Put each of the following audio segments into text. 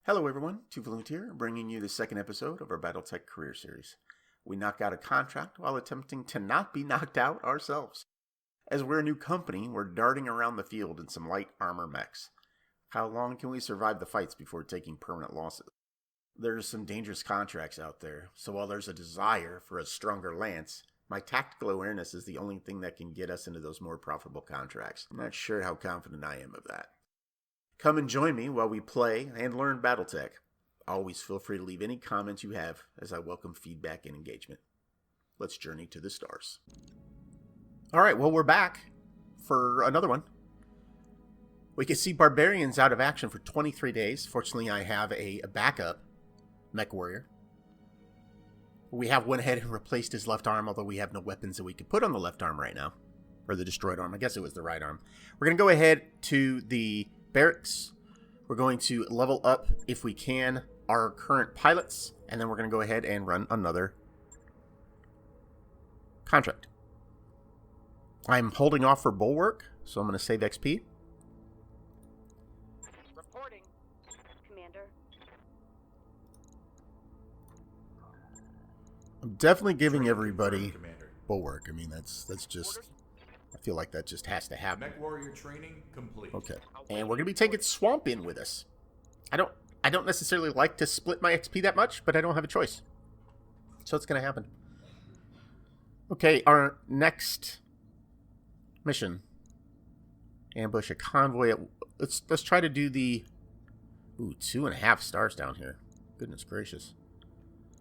Hello everyone, Tuvalunt here, bringing you the second episode of our BattleTech Career series. We knock out a contract while attempting to not be knocked out ourselves. As we're a new company, we're darting around the field in some light armor mechs. How long can we survive the fights before taking permanent losses? There's some dangerous contracts out there, so while there's a desire for a stronger lance, my tactical awareness is the only thing that can get us into those more profitable contracts. I'm not sure how confident I am of that. Come and join me while we play and learn BattleTech. Always feel free to leave any comments you have, as I welcome feedback and engagement. Let's journey to the stars. Alright, well, we're back for another one. We can see Barbarians out of action for 23 days. Fortunately, I have a backup Mechwarrior. We have went ahead and replaced his left arm, although we have no weapons that we could put on the left arm right now. Or the destroyed arm. I guess it was the right arm. We're going to go ahead to the barracks. We're going to level up, if we can, our current pilots, and then we're going to go ahead and run another contract. I'm holding off for Bulwark, so I'm going to save XP. Reporting, Commander. I'm definitely giving everybody Bulwark. I mean, that's just... I feel like that just has to happen. Mechwarrior training complete. Okay. And we're going to be taking Swamp in with us. I don't necessarily like to split my XP that much, but I don't have a choice. So it's going to happen. Okay, our next mission. Ambush a convoy. Let's try to do the... Ooh, 2.5 stars down here. Goodness gracious.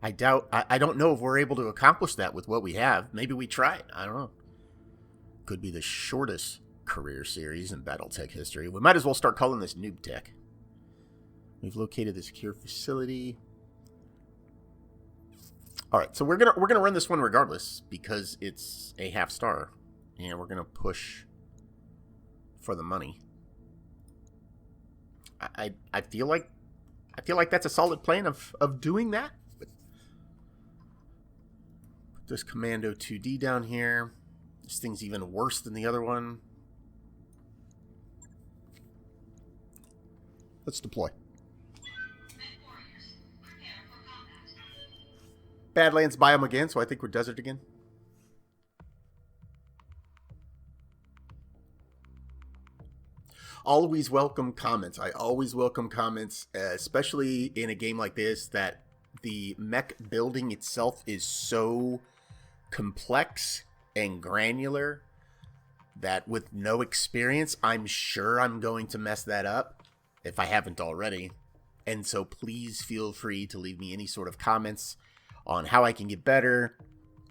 I don't know if we're able to accomplish that with what we have. Maybe we try. I don't know. Could be the shortest career series in BattleTech history. We might as well start calling this Noob Tech. We've located the secure facility. All right, so we're gonna run this one regardless because it's a half star, and we're gonna push for the money. I feel like that's a solid plan of doing that. But put this Commando 2D down here. This thing's even worse than the other one. Let's deploy. Badlands biome again, so I think we're desert again. Always welcome comments. I always welcome comments, especially in a game like this that the mech building itself is so complex and granular that with no experience, I'm sure I'm going to mess that up if I haven't already. And so please feel free to leave me any sort of comments on how I can get better,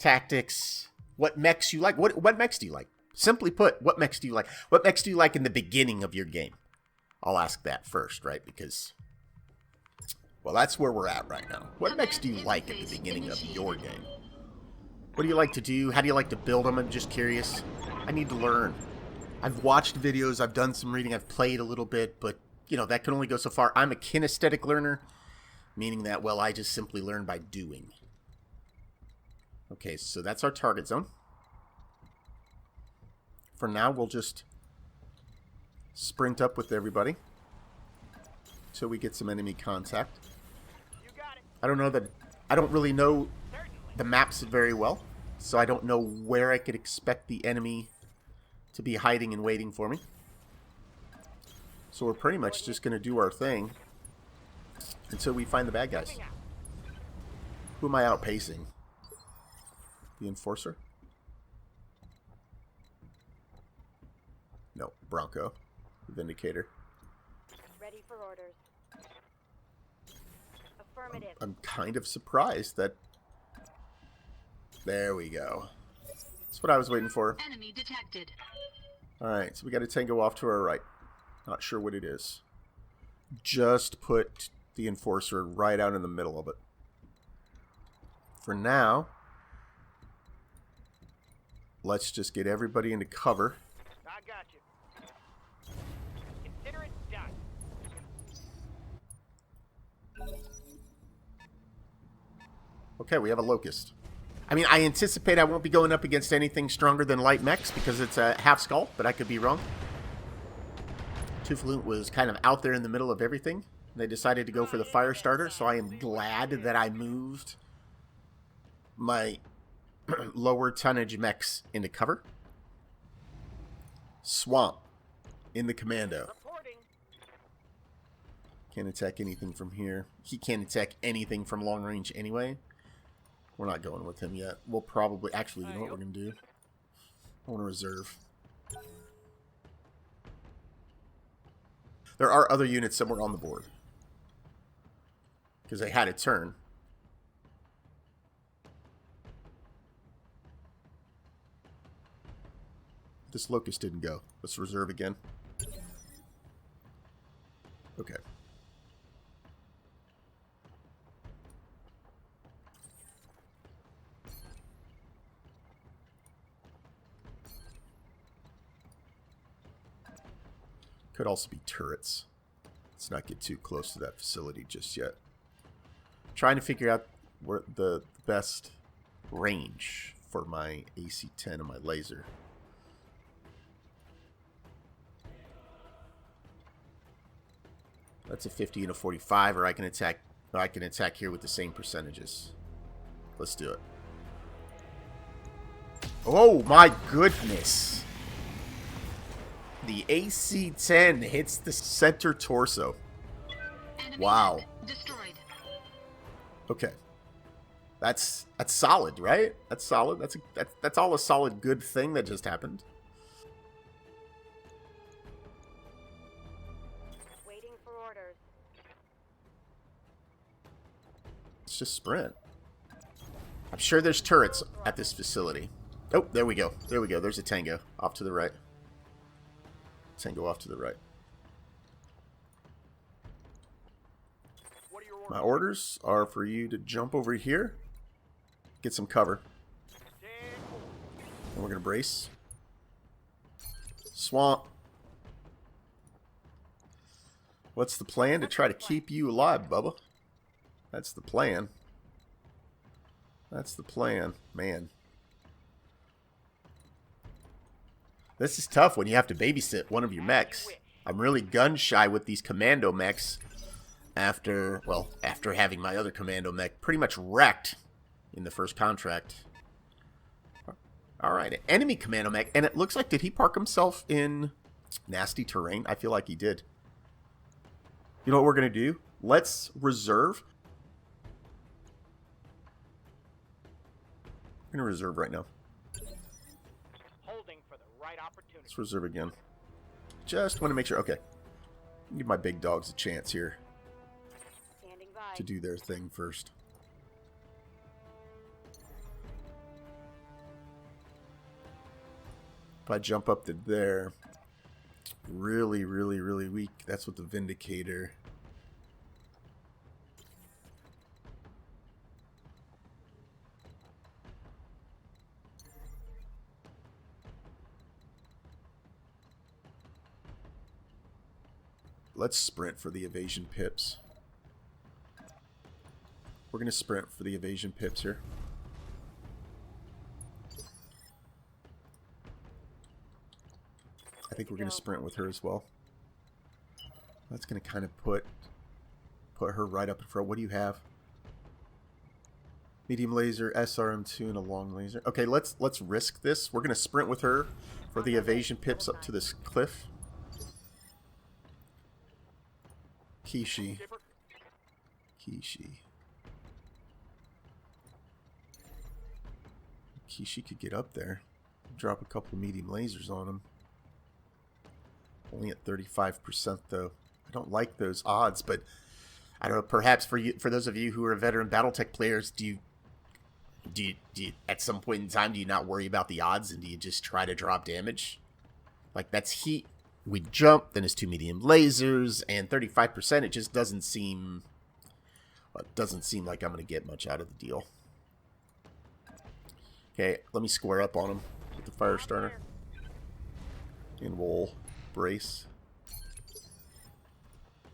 tactics, what mechs you like. What mechs do you like? Simply put, what mechs do you like? What mechs do you like in the beginning of your game? I'll ask that first, right? Because, well, that's where we're at right now. What mechs do you like at the beginning of your game? What do you like to do? How do you like to build them? I'm just curious. I need to learn. I've watched videos. I've done some reading. I've played a little bit. But, you know, that can only go so far. I'm a kinesthetic learner. Meaning that, well, I just simply learn by doing. Okay, so that's our target zone. For now, we'll just sprint up with everybody. Till we get some enemy contact. I don't know that... I don't really know the maps very well, so I don't know where I could expect the enemy to be hiding and waiting for me. So we're pretty much just going to do our thing until we find the bad guys. Who am I outpacing? The Enforcer? No, Bronco. The Vindicator. Ready for orders. Affirmative. I'm kind of surprised that... There we go. That's what I was waiting for. Enemy detected. Alright, so we got a Tango off to our right. Not sure what it is. Just put the Enforcer right out in the middle of it. For now, let's just get everybody into cover. I got you. Consider it done. Okay, we have a Locust. I mean, I anticipate I won't be going up against anything stronger than light mechs because it's a half skull, but I could be wrong. Tuvalunt was kind of out there in the middle of everything. They decided to go for the fire starter, so I am glad that I moved my lower tonnage mechs into cover. Swamp in the commando. Reporting. Can't attack anything from here. He can't attack anything from long range anyway. We're not going with him yet. We'll probably... Actually, you know what we're going to do? I want to reserve. There are other units somewhere on the board. Because they had a turn. This locust didn't go. Let's reserve again. Okay. Could also be turrets. Let's not get too close to that facility just yet. Trying to figure out where the best range for my AC-10 and my laser. That's a 50 and a 45, or I can attack here with the same percentages. Let's do it. Oh my goodness. The AC-10 hits the center torso. Wow. Destroyed. Okay. That's solid, right? That's solid. That's all a solid good thing that just happened. Waiting for orders. Let's just sprint. I'm sure there's turrets at this facility. Oh, there we go. There we go. There's a tango off to the right. Tango off to the right. What are your orders? My orders are for you to jump over here, get some cover, and we're going to brace. Swamp. What's the plan? To try to keep you alive, Bubba. That's the plan. That's the plan. Man. This is tough when you have to babysit one of your mechs. I'm really gun shy with these commando mechs after having my other commando mech pretty much wrecked in the first contract. Alright, an enemy commando mech. And it looks like, did he park himself in nasty terrain? I feel like he did. You know what we're going to do? Let's reserve. I'm going to reserve right now. Holding for the right opportunity. Let's reserve again. Just want to make sure. Okay. Give my big dogs a chance here Standing by. to do their thing first. If I jump up to there, really, really, really weak. That's what the Vindicator. Let's sprint for the evasion pips. We're going to sprint for the evasion pips here. I think we're going to sprint with her as well. That's going to kind of put her right up in front. What do you have? Medium laser, SRM2, and a long laser. Okay, let's risk this. We're going to sprint with her for the evasion pips up to this cliff. Kishi. Kishi could get up there. Drop a couple medium lasers on him. Only at 35% though. I don't like those odds, but I don't know, perhaps for those of you who are veteran BattleTech players, do you at some point in time do you not worry about the odds and do you just try to drop damage? Like, that's heat. We jump, then it's 2 medium lasers, and 35%, it just doesn't seem... Well, it doesn't seem like I'm going to get much out of the deal. Okay, let me square up on him with the fire starter. And we'll brace.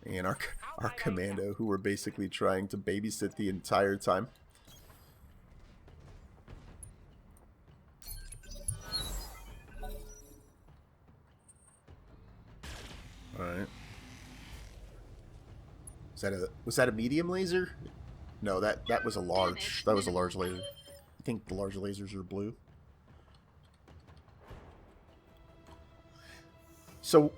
And our commando, who were basically trying to babysit the entire time. Alright. Was that a medium laser? No, that was a large. That was a large laser. I think the large lasers are blue. So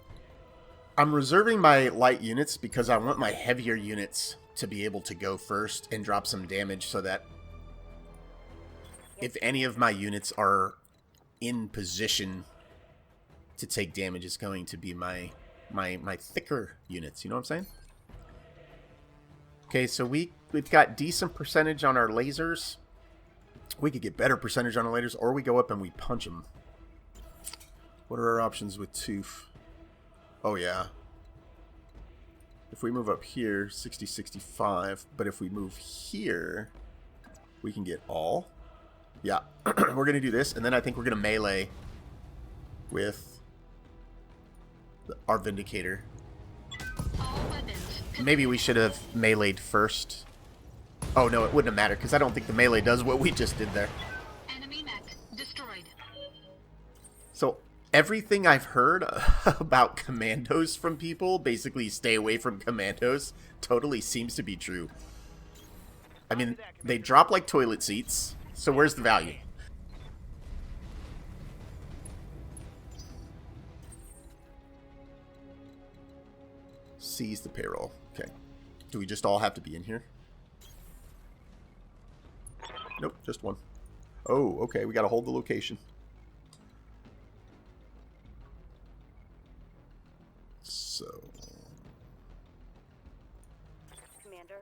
I'm reserving my light units because I want my heavier units to be able to go first and drop some damage so that if any of my units are in position to take damage, it's going to be my thicker units. You know what I'm saying? Okay, so we've got decent percentage on our lasers. We could get better percentage on our lasers, or we go up and we punch them. What are our options with Tooth? Oh, yeah. If we move up here, 60, 65. But if we move here, we can get all. Yeah, we're going to do this. And then I think we're going to melee with our Vindicator. Maybe we should have meleeed first. Oh, no, it wouldn't have mattered, because I don't think the melee does what we just did there. Enemy mech destroyed. So, everything I've heard about commandos from people, basically stay away from commandos, totally seems to be true. I mean, they drop like toilet seats, so where's the value? Seize the payroll. Okay. Do we just all have to be in here? Nope, just one. Oh, okay, we gotta hold the location. So... Commander.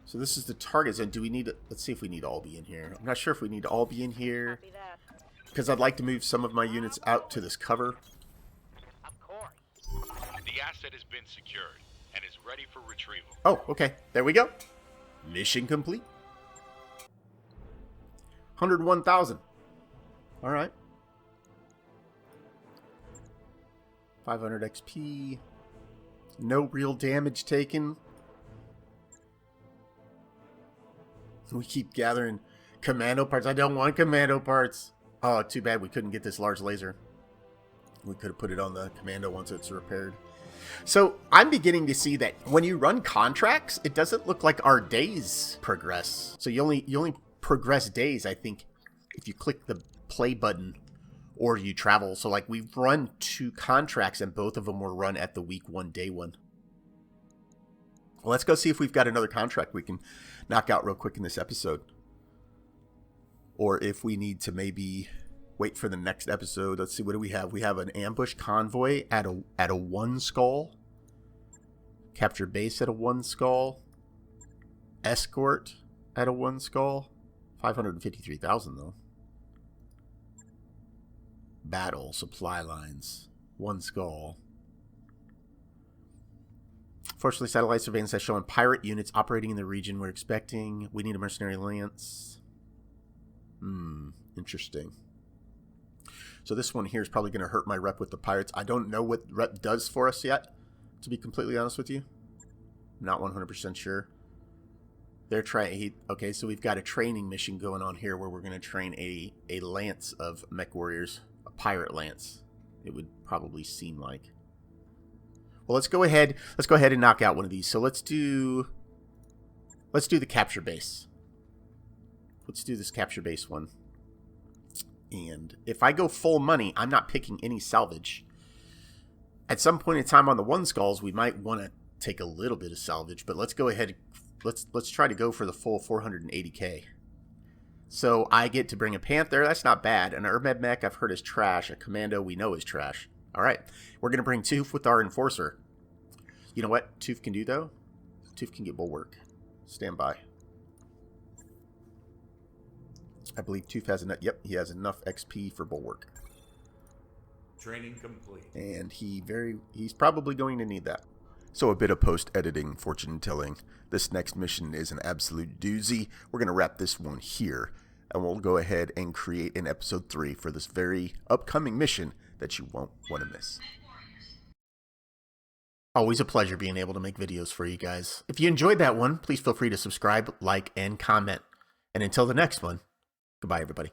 So this is the target zone. Do we need... Let's see if we need to all be in here. I'm not sure if we need to all be in here. Copy that. Because I'd like to move some of my units out to this cover. Of course. The asset has been secured and is ready for retrieval. Oh, okay. There we go. Mission complete. 101,000. All right. 500 XP. No real damage taken. We keep gathering commando parts. I don't want commando parts. Oh, too bad we couldn't get this large laser. We could have put it on the commando once it's repaired. So I'm beginning to see that when you run contracts, it doesn't look like our days progress. So you only progress days, I think, if you click the play button or you travel. So like we've run 2 contracts and both of them were run at the week 1, day 1. Well, let's go see if we've got another contract we can knock out real quick in this episode. Or if we need to maybe wait for the next episode. Let's see, what do we have? We have an ambush convoy at a 1 skull. Capture base at a 1 skull. Escort at a 1 skull. 553,000 though. Battle supply lines. 1 skull. Fortunately, satellite surveillance has shown pirate units operating in the region we're expecting. We need a mercenary lance. Interesting. So this one here is probably going to hurt my rep with the pirates. I don't know what rep does for us yet, to be completely honest with you. I'm not 100% sure. They're trying... Okay, so we've got a training mission going on here where we're going to train a lance of mech warriors. A pirate lance, it would probably seem like. Well, let's go ahead and knock out one of these. So let's do the capture base. Let's do this capture base one. And if I go full money, I'm not picking any salvage. At some point in time on the 1 skulls, we might want to take a little bit of salvage, but let's go ahead. Let's try to go for the full 480k. So I get to bring a Panther. That's not bad. An Urmed Mech I've heard is trash. A Commando we know is trash. All right. We're going to bring Tooth with our Enforcer. You know what Tooth can do, though? Tooth can get Bulwark. Stand by. I believe Tooth has enough. Yep, he has enough XP for Bulwark. Training complete. And he's probably going to need that. So a bit of post-editing, fortune telling. This next mission is an absolute doozy. We're going to wrap this one here. And we'll go ahead and create an episode 3 for this very upcoming mission that you won't want to miss. Always a pleasure being able to make videos for you guys. If you enjoyed that one, please feel free to subscribe, like, and comment. And until the next one, goodbye, everybody.